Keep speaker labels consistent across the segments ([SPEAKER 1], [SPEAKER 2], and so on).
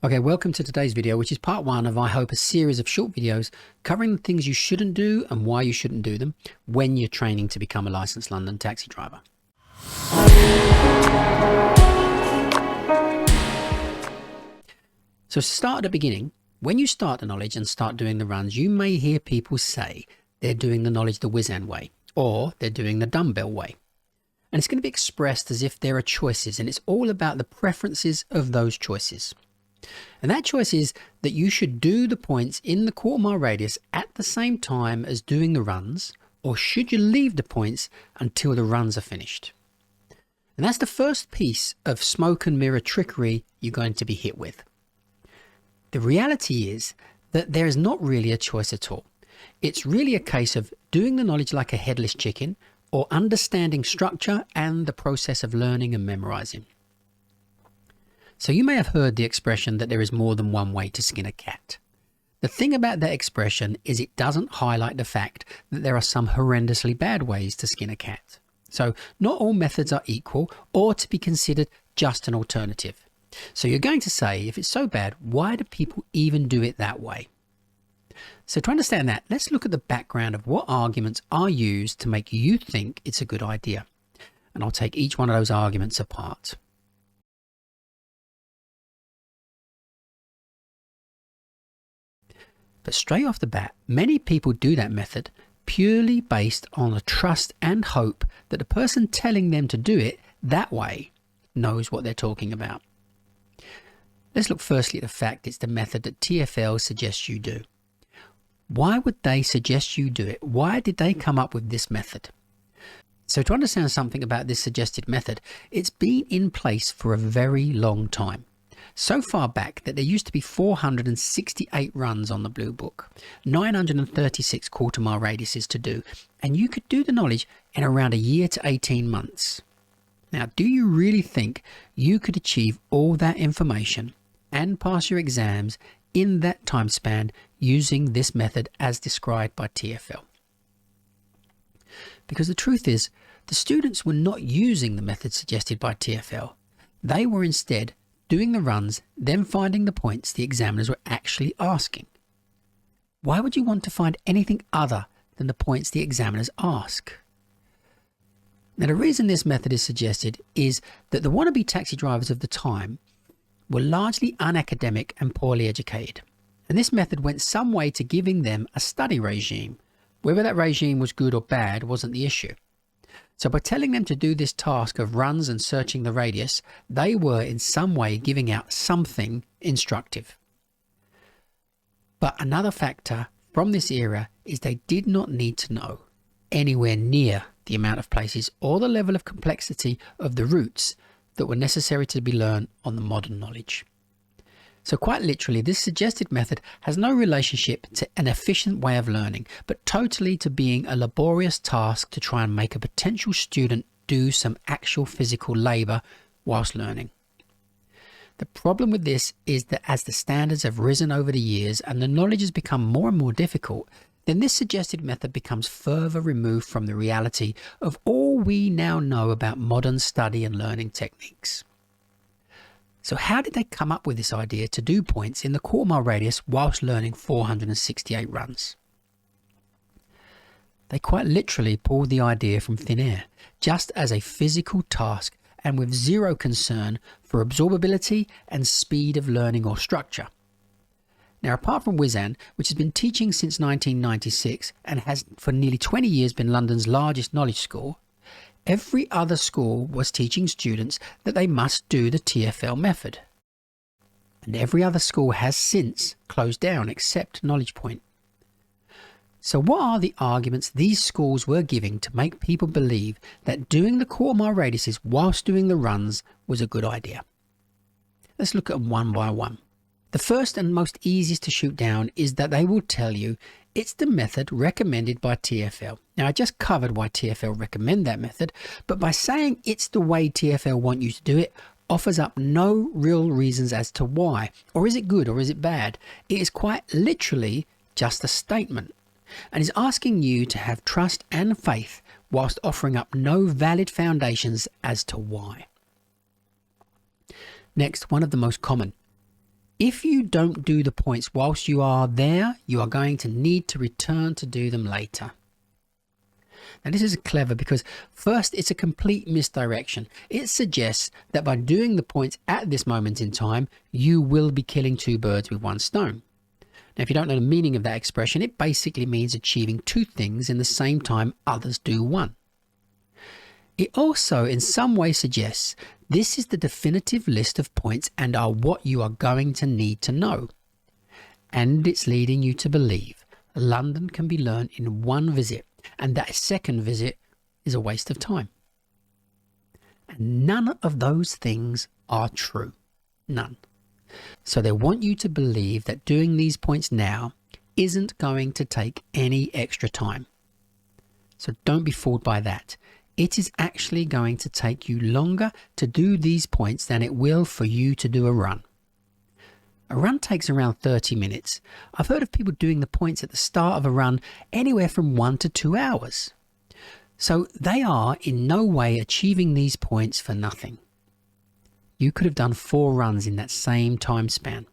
[SPEAKER 1] Okay, welcome to today's video, which is part one of, I hope, a series of short videos covering the things you shouldn't do and why you shouldn't do them when you're training to become a licensed London taxi driver. So start at the beginning. When you start the knowledge and start doing the runs, you may hear people say they're doing the knowledge the whiz-end way, or they're doing the dumbbell way. And it's going to be expressed as if there are choices, and it's all about the preferences of those choices. And that choice is that you should do the points in the quarter-mile radius at the same time as doing the runs, or should you leave the points until the runs are finished? And that's the first piece of smoke and mirror trickery you're going to be hit with. The reality is that there is not really a choice at all. It's really a case of doing the knowledge like a headless chicken, or understanding structure and the process of learning and memorizing. So you may have heard the expression that there is more than one way to skin a cat. The thing about that expression is it doesn't highlight the fact that there are some horrendously bad ways to skin a cat. So not all methods are equal or to be considered just an alternative. So you're going to say, if it's so bad, why do people even do it that way? So to understand that, let's look at the background of what arguments are used to make you think it's a good idea. And I'll take each one of those arguments apart. But straight off the bat, many people do that method purely based on the trust and hope that the person telling them to do it that way knows what they're talking about. Let's look firstly at the fact it's the method that TfL suggests you do. Why would they suggest you do it? Why did they come up with this method? So to understand something about this suggested method, it's been in place for a very long time. So far back that there used to be 468 runs on the Blue Book, 936 quarter-mile radiuses to do, and you could do the knowledge in around a year to 18 months. Now, do you really think you could achieve all that information and pass your exams in that time span using this method as described by TfL? Because the truth is, the students were not using the method suggested by TfL. They were instead doing the runs, then finding the points the examiners were actually asking. Why would you want to find anything other than the points the examiners ask? Now, the reason this method is suggested is that the wannabe taxi drivers of the time were largely unacademic and poorly educated. And this method went some way to giving them a study regime. Whether that regime was good or bad wasn't the issue. So by telling them to do this task of runs and searching the radius, they were in some way giving out something instructive. But another factor from this era is they did not need to know anywhere near the amount of places or the level of complexity of the routes that were necessary to be learned on the modern knowledge. So quite literally, this suggested method has no relationship to an efficient way of learning, but totally to being a laborious task to try and make a potential student do some actual physical labour whilst learning. The problem with this is that as the standards have risen over the years and the knowledge has become more and more difficult, then this suggested method becomes further removed from the reality of all we now know about modern study and learning techniques. So how did they come up with this idea to do points in the quarter-mile radius whilst learning 468 runs? They quite literally pulled the idea from thin air, just as a physical task and with zero concern for absorbability and speed of learning or structure. Now, apart from Whiz-End, which has been teaching since 1996 and has for nearly 20 years been London's largest knowledge school, every other school was teaching students that they must do the TfL method. And every other school has since closed down except Knowledge Point. So what are the arguments these schools were giving to make people believe that doing the quarter-mile radiuses whilst doing the runs was a good idea? Let's look at them one by one. The first and most easiest to shoot down is that they will tell you it's the method recommended by TfL. Now, I just covered why TfL recommend that method, but by saying it's the way TfL want you to do it offers up no real reasons as to why. Or is it good or is it bad? It is quite literally just a statement and is asking you to have trust and faith whilst offering up no valid foundations as to why. Next, one of the most common. If you don't do the points whilst you are there, you are going to need to return to do them later. Now this is clever because first, it's a complete misdirection. It suggests that by doing the points at this moment in time, you will be killing two birds with one stone. Now, if you don't know the meaning of that expression, it basically means achieving two things in the same time others do one. It also in some way suggests this is the definitive list of points and are what you are going to need to know. And it's leading you to believe London can be learned in one visit, and that second visit is a waste of time. And none of those things are true. None. So they want you to believe that doing these points now isn't going to take any extra time. So don't be fooled by that. It is actually going to take you longer to do these points than it will for you to do a run. A run takes around 30 minutes. I've heard of people doing the points at the start of a run anywhere from 1 to 2 hours. So they are in no way achieving these points for nothing. You could have done 4 runs in that same time span.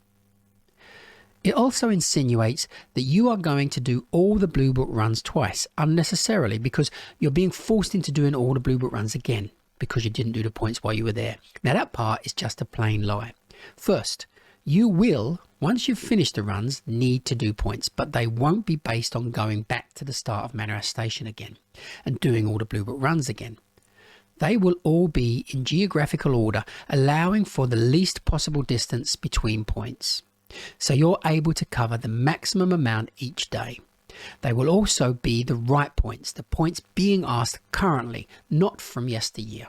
[SPEAKER 1] It also insinuates that you are going to do all the Blue Book runs twice unnecessarily because you're being forced into doing all the Blue Book runs again because you didn't do the points while you were there. Now that part is just a plain lie. First, you will, once you've finished the runs, need to do points, but they won't be based on going back to the start of Manor House Station again and doing all the Blue Book runs again. They will all be in geographical order, allowing for the least possible distance between points. So you're able to cover the maximum amount each day. They will also be the right points, the points being asked currently, not from yesteryear.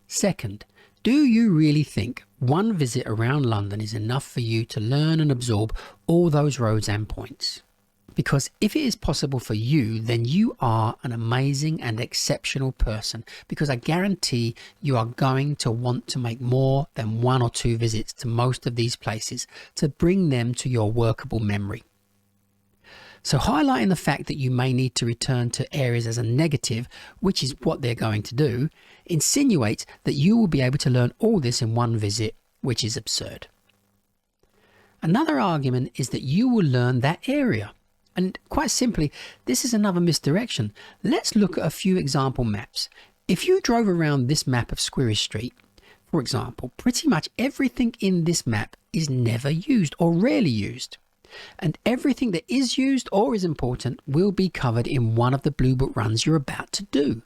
[SPEAKER 1] Second, do you really think one visit around London is enough for you to learn and absorb all those roads and points? Because if it is possible for you, then you are an amazing and exceptional person, because I guarantee you are going to want to make more than 1 or 2 visits to most of these places to bring them to your workable memory. So highlighting the fact that you may need to return to areas as a negative, which is what they're going to do, insinuates that you will be able to learn all this in one visit, which is absurd. Another argument is that you will learn that area. And quite simply, this is another misdirection. Let's look at a few example maps. If you drove around this map of Squirrel Street, for example, pretty much everything in this map is never used or rarely used. And everything that is used or is important will be covered in one of the Blue Book runs you're about to do.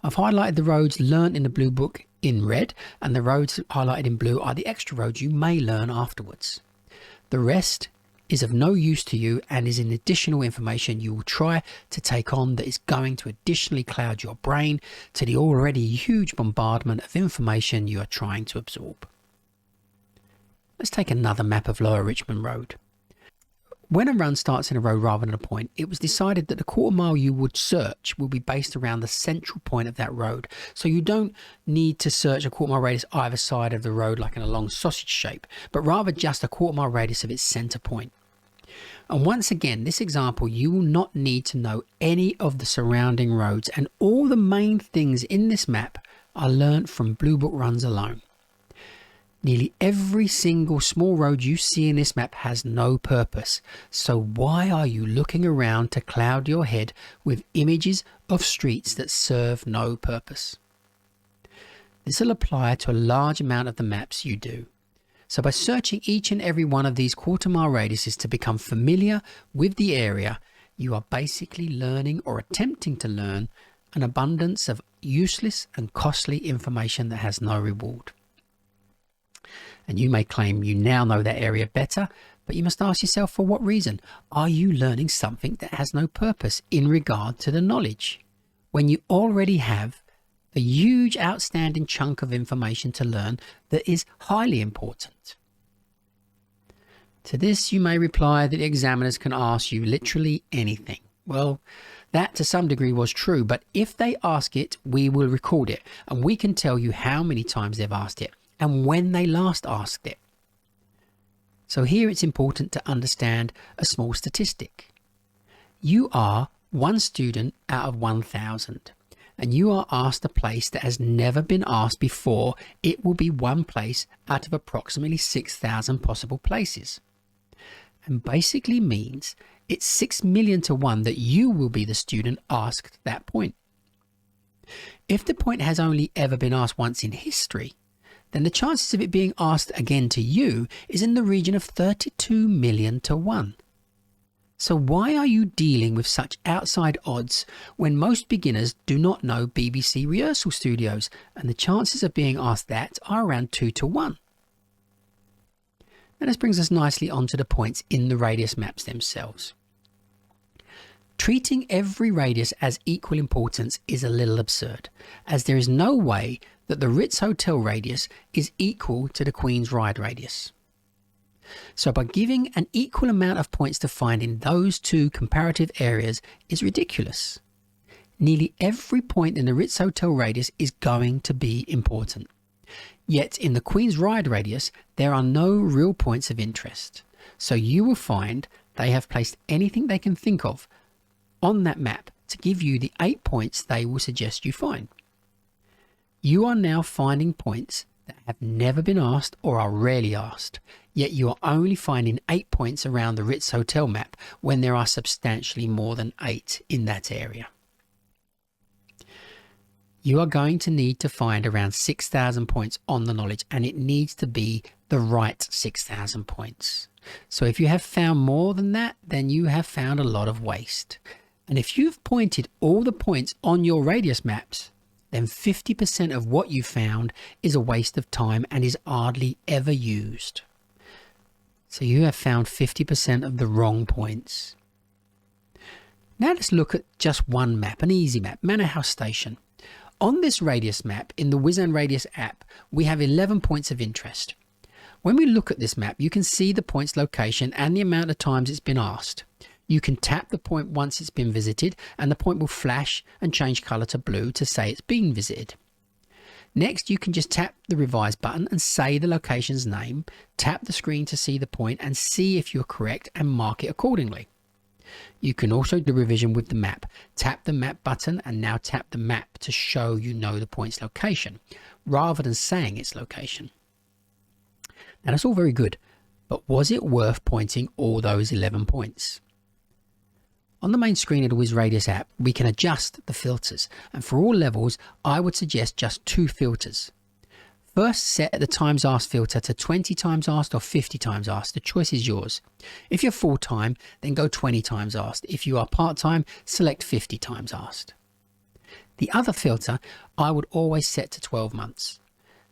[SPEAKER 1] I've highlighted the roads learned in the Blue Book in red, and the roads highlighted in blue are the extra roads you may learn afterwards. The rest is of no use to you and is an additional information you will try to take on that is going to additionally cloud your brain to the already huge bombardment of information you are trying to absorb. Let's take another map of Lower Richmond Road. When a run starts in a road rather than a point, it was decided that the quarter mile you would search will be based around the central point of that road. So you don't need to search a quarter mile radius either side of the road like in a long sausage shape, but rather just a quarter mile radius of its center point. And once again, this example, you will not need to know any of the surrounding roads, and all the main things in this map are learnt from Blue Book runs alone. Nearly every single small road you see in this map has no purpose. So why are you looking around to cloud your head with images of streets that serve no purpose? This will apply to a large amount of the maps you do. So by searching each and every one of these quarter mile radiuses to become familiar with the area, you are basically learning or attempting to learn an abundance of useless and costly information that has no reward. And you may claim you now know that area better, but you must ask yourself, for what reason? Are you learning something that has no purpose in regard to the knowledge, when you already have a huge outstanding chunk of information to learn that is highly important? To this you may reply that the examiners can ask you literally anything. Well, that to some degree was true, but if they ask it, we will record it, and we can tell you how many times they've asked it and when they last asked it. So here it's important to understand a small statistic. You are one student out of 1,000. and you are asked a place that has never been asked before, it will be one place out of approximately 6,000 possible places. And basically means it's 6 million to 1 that you will be the student asked that point. If the point has only ever been asked once in history, then the chances of it being asked again to you is in the region of 32 million to 1. So why are you dealing with such outside odds when most beginners do not know BBC rehearsal studios and the chances of being asked that are around 2 to 1? Now this brings us nicely onto the points in the radius maps themselves. Treating every radius as equal importance is a little absurd, as there is no way that the Ritz Hotel radius is equal to the Queen's Ride radius. So by giving an equal amount of points to find in those two comparative areas is ridiculous. Nearly every point in the Ritz Hotel radius is going to be important. Yet in the Queen's Ride radius, there are no real points of interest. So you will find they have placed anything they can think of on that map to give you the 8 points they will suggest you find. You are now finding points that have never been asked or are rarely asked, yet you are only finding 8 points around the Ritz Hotel map when there are substantially more than 8 in that area. You are going to need to find around 6,000 points on the knowledge, and it needs to be the right 6,000 points. So if you have found more than that, then you have found a lot of waste. And if you've pointed all the points on your radius maps, then 50% of what you found is a waste of time and is hardly ever used. So you have found 50% of the wrong points. Now let's look at just one map, an easy map, Manor House Station. On this radius map in the Whiz and Radius app, we have 11 points of interest. When we look at this map, you can see the point's location and the amount of times it's been asked. You can tap the point once it's been visited and the point will flash and change colour to blue to say it's been visited. Next, you can just tap the revise button and say the location's name, tap the screen to see the point and see if you're correct and mark it accordingly. You can also do revision with the map. Tap the map button and now tap the map to show you know the point's location, rather than saying its location. Now that's all very good, but was it worth pointing all those 11 points? On the main screen of the Whiz Radius app, we can adjust the filters, and for all levels, I would suggest just 2 filters. First, set the times asked filter to 20 times asked or 50 times asked. The choice is yours. If you're full-time, then go 20 times asked. If you are part-time, select 50 times asked. The other filter, I would always set to 12 months.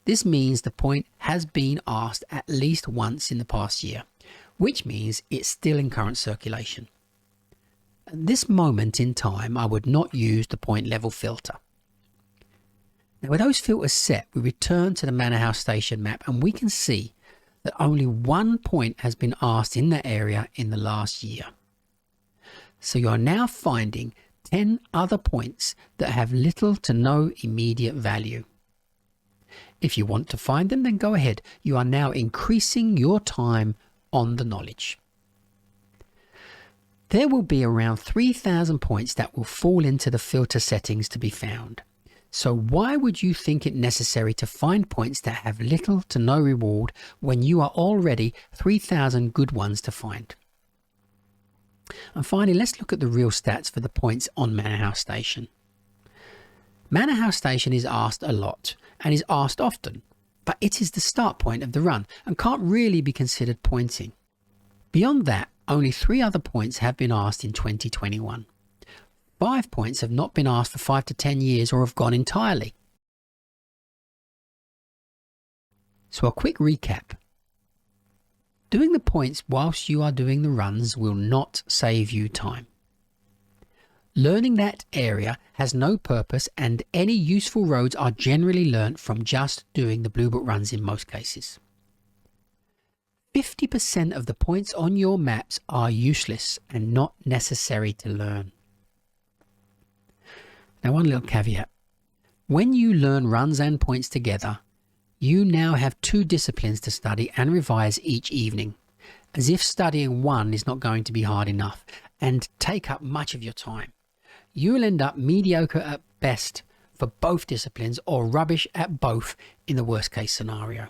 [SPEAKER 1] This means the point has been asked at least once in the past year, which means it's still in current circulation. At this moment in time, I would not use the point level filter. Now with those filters set, we return to the Manor House Station map and we can see that only 1 point has been asked in that area in the last year. So you are now finding 10 other points that have little to no immediate value. If you want to find them, then go ahead. You are now increasing your time on the knowledge. There will be around 3,000 points that will fall into the filter settings to be found. So why would you think it necessary to find points that have little to no reward when you are already 3,000 good ones to find? And finally, let's look at the real stats for the points on Manor House Station. Manor House Station is asked a lot and is asked often, but it is the start point of the run and can't really be considered pointing. Beyond that, only 3 other points have been asked in 2021. 5 points have not been asked for 5 to 10 years or have gone entirely. So a quick recap. Doing the points whilst you are doing the runs will not save you time. Learning that area has no purpose and any useful roads are generally learnt from just doing the Blue Book runs in most cases. 50% of the points on your maps are useless and not necessary to learn. Now one little caveat. When you learn runs and points together, you now have 2 disciplines to study and revise each evening, as if studying one is not going to be hard enough and take up much of your time. You will end up mediocre at best for both disciplines or rubbish at both in the worst case scenario.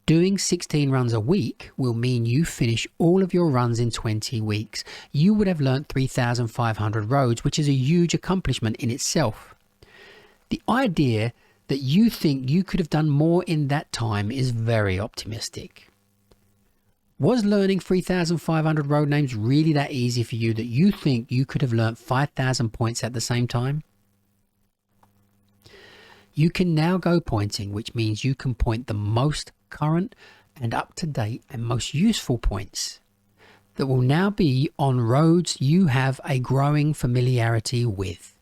[SPEAKER 1] Doing 16 runs a week will mean you finish all of your runs in 20 weeks. You would have learnt 3,500 roads, which is a huge accomplishment in itself. The idea that you think you could have done more in that time is very optimistic. Was learning 3,500 road names really that easy for you that you think you could have learnt 5,000 points at the same time? You can now go pointing, which means you can point the most current and up-to-date and most useful points that will now be on roads you have a growing familiarity with.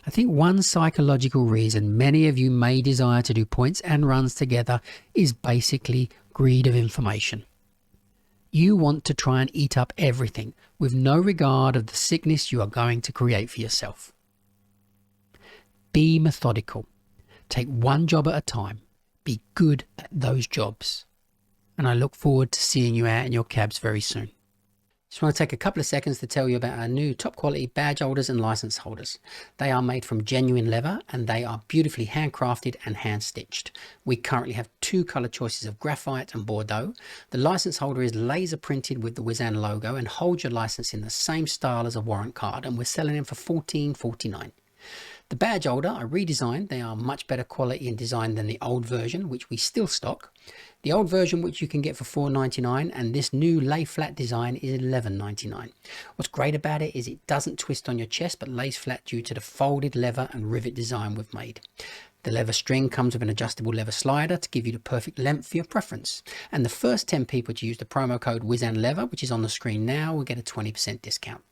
[SPEAKER 1] I think one psychological reason many of you may desire to do points and runs together is basically greed of information. You want to try and eat up everything with no regard of the sickness you are going to create for yourself. Be methodical. Take one job at a time. Be good at those jobs. And I look forward to seeing you out in your cabs very soon. Just want to take a couple of seconds to tell you about our new top quality badge holders and license holders. They are made from genuine leather and they are beautifully handcrafted and hand stitched. We currently have two color choices of graphite and Bordeaux. The license holder is laser printed with the Wizan logo and holds your license in the same style as a warrant card, and we're selling them for $14.49. The badge holder I redesigned. They are much better quality and design than the old version, which we still stock. The old version, which you can get for $4.99, and this new lay flat design is $11.99. What's great about it is it doesn't twist on your chest but lays flat due to the folded leather and rivet design we've made. The leather string comes with an adjustable leather slider to give you the perfect length for your preference. And the first 10 people to use the promo code WizAndLeather, which is on the screen now, will get a 20% discount.